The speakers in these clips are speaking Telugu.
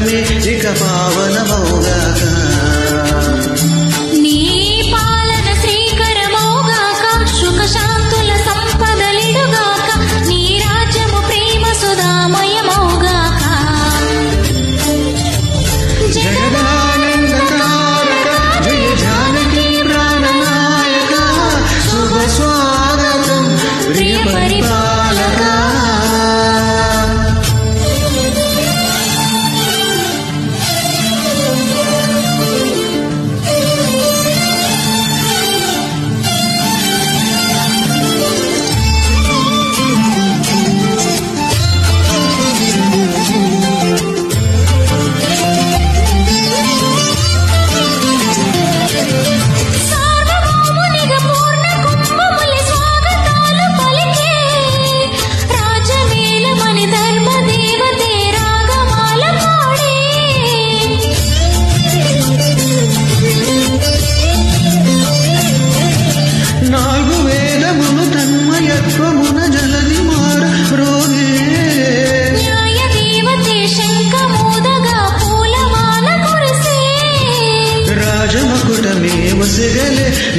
జీవనమే ఇక పావనమౌగాక. నీ పాలన శ్రీకరమౌగాక, సుఖ శాంతుల సంపదలిడుగాక, నీ రాజ్యము ప్రేమ సుధామయమౌగాక. జగదానందకారక జయ జానకి ప్రాణనాయక, శుభ స్వాగతం ప్రియ పరిపాలక.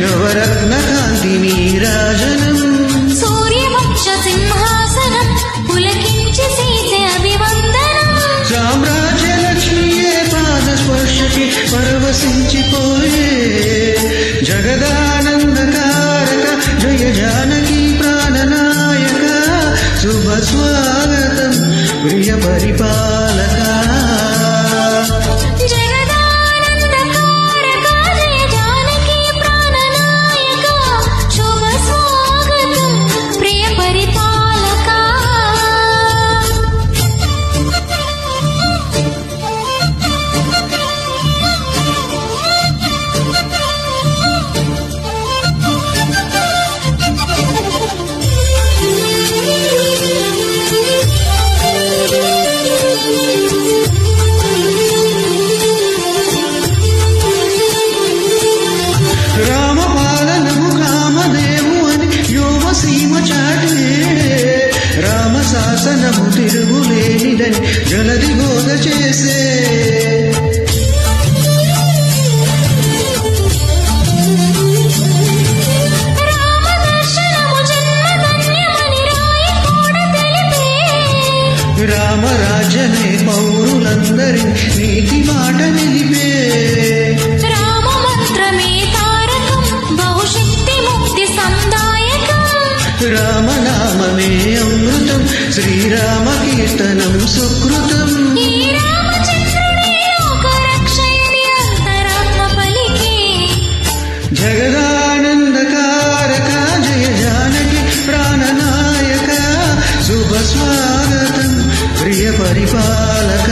నవరత్న కాంతి నీరాజనం, సూర్యవక్ష సింహాసనం పులకించి సీతే అభివందనం. సామ్రాజ్య లక్ష్మియే పాద స్పర్శకి పరవశించిపోయే, జగదానందకారక జయ జానకి ప్రాణనాయక, శుభ స్వాగతం ప్రియ పరిపాలక. రామశాసనము తిరుగులేనిదని జలది బోధ చేసే, రామరాజ్యమే పౌరులందరి నీతి మాట నిలిపే, రామ మంత్రమే తారకం బహుశక్తి ముక్తి సందాయకం, రామనామమే అమృతం శ్రీరామ కీర్తనం సుకృతం. ఈ రామచంద్రుడే లోకరక్షయని అంతరాత్మ పలికే, జగదానందకారక జయ జానకి ప్రాణనాయక, శుభ స్వాగతం ప్రియ పరిపాలక.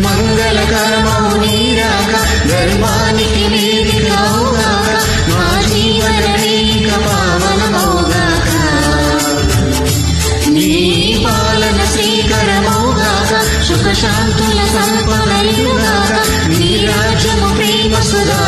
మంగళకరమౌ నీరాక, ధర్మానికి వేదికౌగాక, మా జీవనమే ఇక పావనమౌగాక. నీ పాలన శ్రీకరమౌగాక, సుఖ శాంతుల సంపదలిడుగాక, నీ రాజ్యము ప్రేమ సుధా